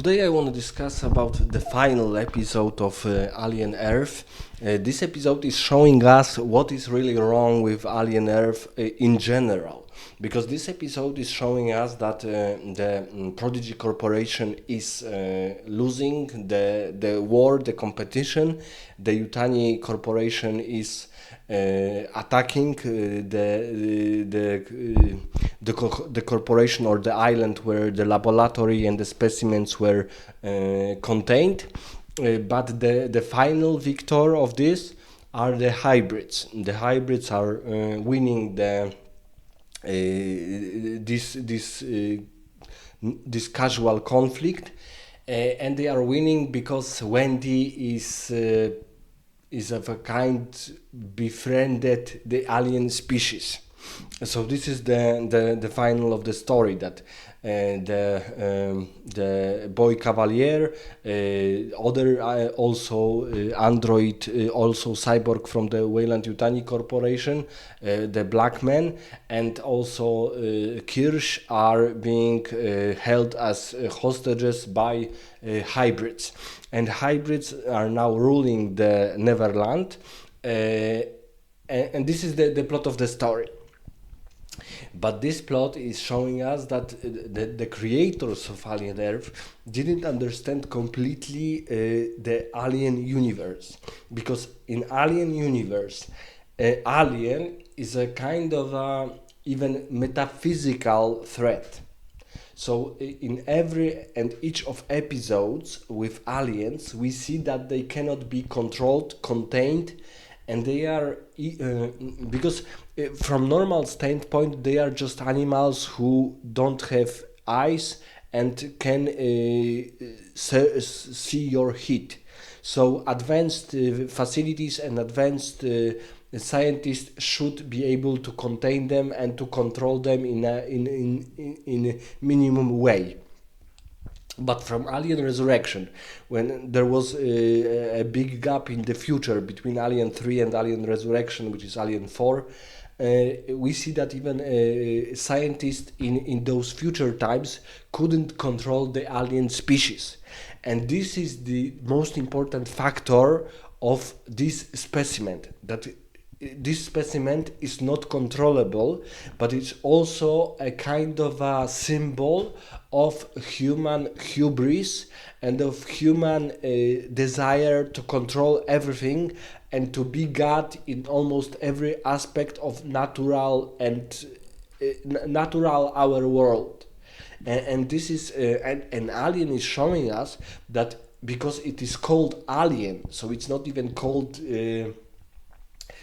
Today I want to discuss about the final episode of Alien Earth. This episode is showing us what is really wrong with Alien Earth in general, because this episode is showing us that the Prodigy Corporation is losing the war, the competition. The Yutani Corporation is attacking the corporation or the island where the laboratory and the specimens were contained. But the final victor of this are the hybrids. The hybrids are winning this casual conflict, and they are winning because Wendy is of a kind befriended the alien species. So this is the final of the story, that the boy Cavalier, other also android, also cyborg from the Weyland Yutani Corporation, the black man, and also Kirsch are being held as hostages by hybrids. And hybrids are now ruling the Neverland, and this is the plot of the story. But this plot is showing us that the creators of Alien Earth didn't understand completely the Alien universe, because in Alien universe, Alien is a kind of even metaphysical threat. So in every and each of episodes with aliens, we see that they cannot be controlled, contained, and they are because from normal standpoint they are just animals who don't have eyes and can see your heat. So advanced facilities and advanced scientists should be able to contain them and to control them in a minimum way. But from Alien Resurrection, when there was a big gap in the future between Alien 3 and Alien Resurrection, which is Alien 4, we see that even scientists in those future times couldn't control the alien species. And this is the most important factor of this specimen, that this specimen is not controllable, but it's also a kind of a symbol of human hubris and of human desire to control everything and to be God in almost every aspect of natural our world. And this is an Alien is showing us that, because it is called Alien, so it's not even called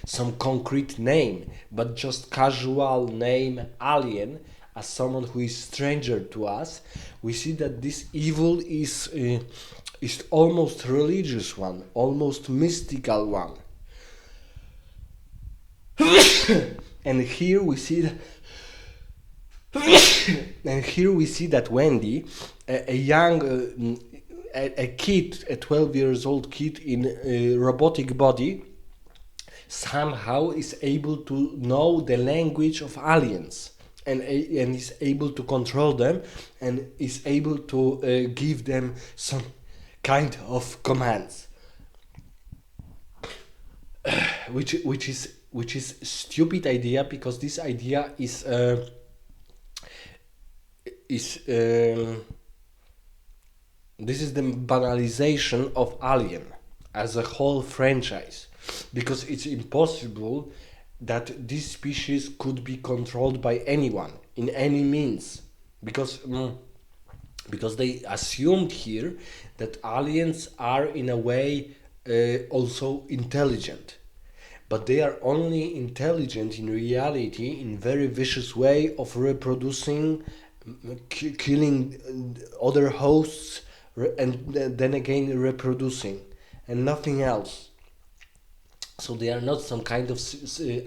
some concrete name, but just casual name Alien, as someone who is stranger to us. We see that this evil is almost religious one, almost mystical one. And here we see that Wendy, a young a kid, a 12 years old kid in a robotic body, somehow is able to know the language of aliens, and is able to control them, and is able to give them some kind of commands, which is stupid idea, because this idea is this is the banalization of Alien as a whole franchise, because it's impossible that this species could be controlled by anyone in any means, because they assumed here that aliens are in a way also intelligent, but they are only intelligent in reality in very vicious way of reproducing, killing other hosts, and then again reproducing, and nothing else. So they are not some kind of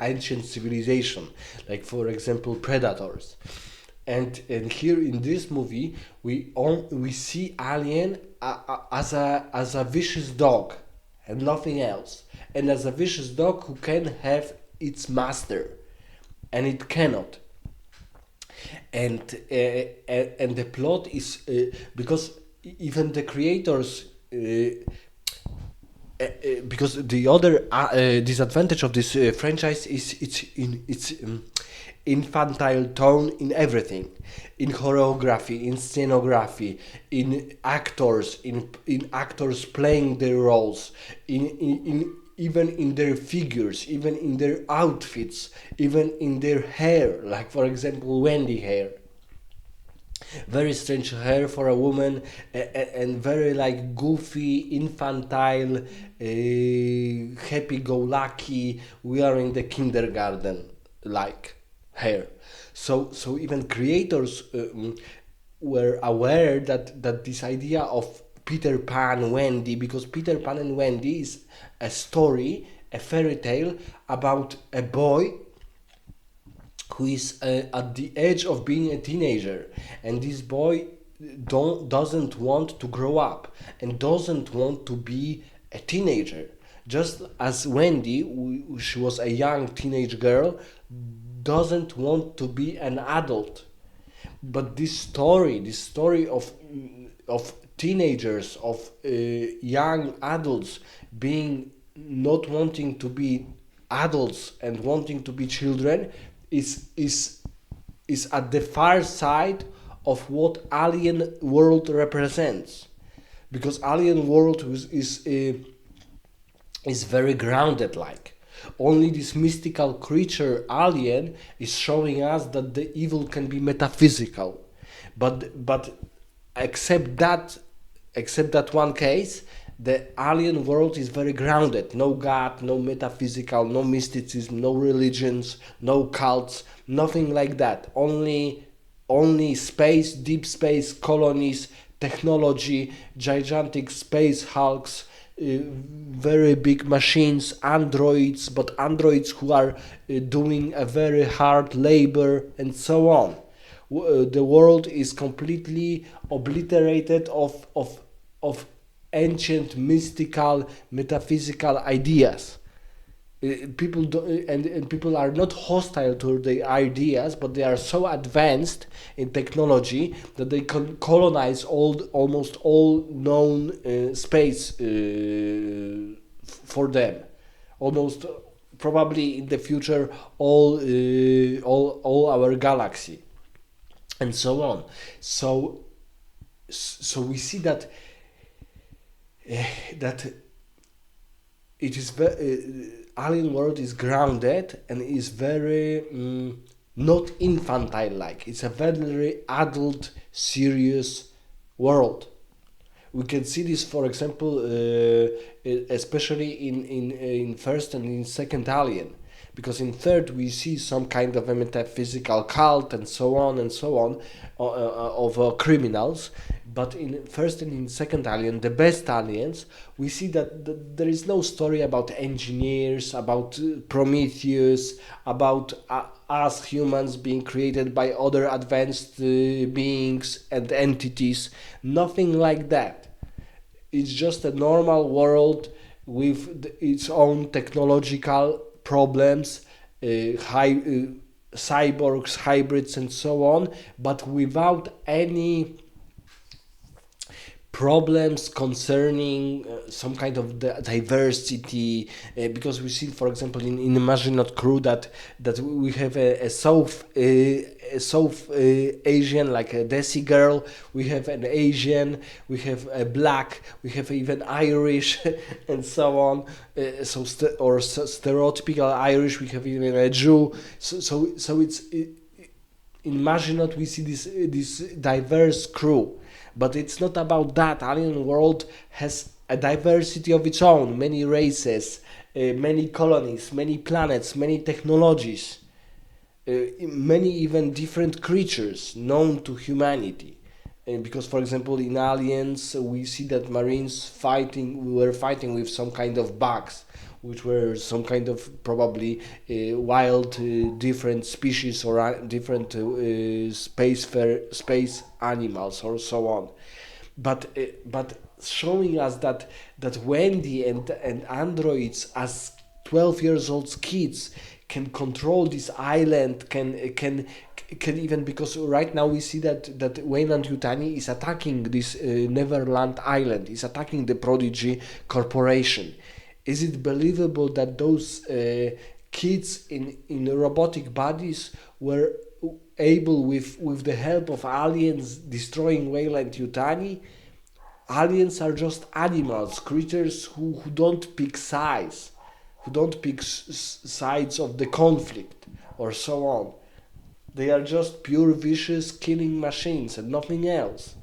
ancient civilization, like for example predators. And here in this movie we see Alien as a vicious dog and nothing else, and as a vicious dog who can have its master, and it cannot. And the plot is because even the creators, because the other disadvantage of this franchise is its infantile tone in everything, in choreography, in scenography, in actors playing their roles, in even in their figures, even in their outfits, even in their hair. Like for example, Wendy hair, very strange hair for a woman, and very like goofy, infantile, happy-go-lucky. We are in the kindergarten like hair. So even creators were aware that this idea of Peter Pan, Wendy, because Peter Pan and Wendy is a story, a fairy tale about a boy who is at the edge of being a teenager, and this boy doesn't want to grow up and doesn't want to be a teenager, just as Wendy, she was a young teenage girl, doesn't want to be an adult. But this story of teenagers, of young adults being not wanting to be adults and wanting to be children, is at the far side of what Alien World represents, because Alien World is very grounded. Like, only this mystical creature alien is showing us that the evil can be metaphysical, but except that except that one case, the alien world is very grounded. No god, no metaphysical, no mysticism, no religions, no cults, nothing like that. Only space, deep space colonies, technology, gigantic space hulks, very big machines, androids, but androids who are doing a very hard labor, and so on. The world is completely obliterated of ancient mystical metaphysical ideas. People do, and people are not hostile to the ideas, but they are so advanced in technology that they can colonize almost all known space for them. Almost probably in the future all our galaxy, and so on. So we see that it is alien world is grounded and is very not infantile like. It's a very adult, serious world. We can see this, for example, especially in first and in second Alien, because in third we see some kind of a metaphysical cult and so on and so on of criminals. But in first and in second Alien, the best aliens, we see that there is no story about engineers, about Prometheus, about us humans being created by other advanced beings and entities. Nothing like that. It's just a normal world with its own technological problems, cyborgs, hybrids, and so on, but without any problems concerning some kind of diversity, because we see, for example, in Imagine Not Crew that we have a South Asian, like a Desi girl, we have an Asian, we have a black, we have even Irish, and so on. Stereotypical Irish, we have even a Jew. So it's in Imagine Not, we see this diverse crew. But it's not about that. Alien World has a diversity of its own, many races, many colonies, many planets, many technologies, many even different creatures known to humanity. Because, for example, in Aliens, we see that Marines were fighting with some kind of bugs, which were some kind of probably wild, different species or different space animals or so on. But showing us that Wendy and androids as 12 years old kids can control this island, can even, because right now we see that Wayland Yutani is attacking this Neverland Island, is attacking the Prodigy Corporation. Is it believable that those kids in robotic bodies were able, with the help of aliens, destroying Wayland Yutani? Aliens are just animals, creatures who don't pick sides, who don't pick sides of the conflict or so on. They are just pure vicious killing machines and nothing else.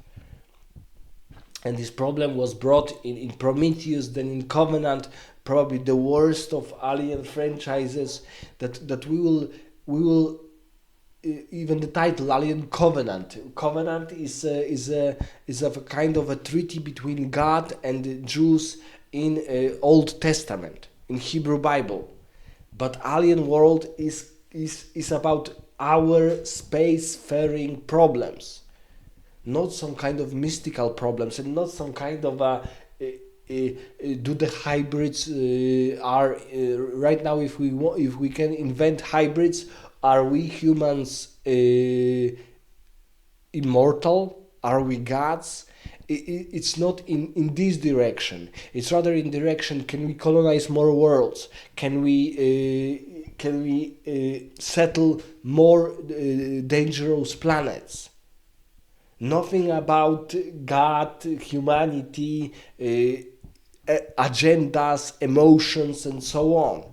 And this problem was brought in Prometheus, then in Covenant, probably the worst of Alien franchises. That we will even the title Alien Covenant. Covenant is a kind of a treaty between God and the Jews in Old Testament, in Hebrew Bible. But Alien World is about our spacefaring problems, not some kind of mystical problems, and not some kind of do the hybrids are right now, if we can invent hybrids, are we humans immortal? Are we gods? It's not in this direction. It's rather in direction: can we colonize more worlds? Can we settle more dangerous planets? Nothing about God, humanity, agendas, emotions, and so on.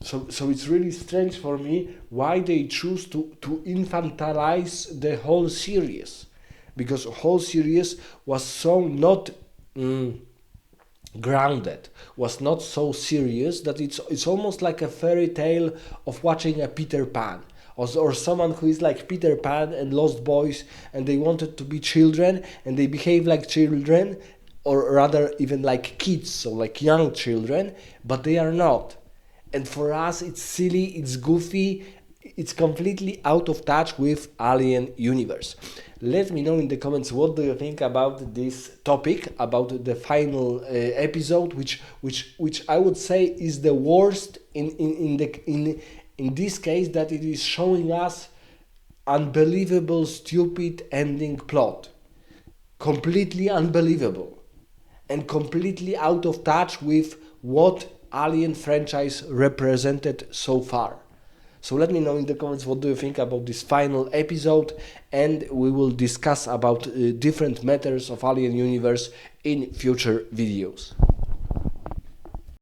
So it's really strange for me why they choose to infantilize the whole series, because the whole series was so not grounded, was not so serious, that it's almost like a fairy tale of watching a Peter Pan, or someone who is like Peter Pan and Lost Boys, and they wanted to be children and they behave like children, or rather even like kids, so like young children, but they are not. And for us it's silly, it's goofy, it's completely out of touch with Alien universe. Let me know in the comments what do you think about this topic, about the final episode, which I would say is the worst in this case, that it is showing us unbelievable, stupid ending plot, completely unbelievable, and completely out of touch with what Alien franchise represented so far. So let me know in the comments what do you think about this final episode, and we will discuss about different matters of Alien universe in future videos.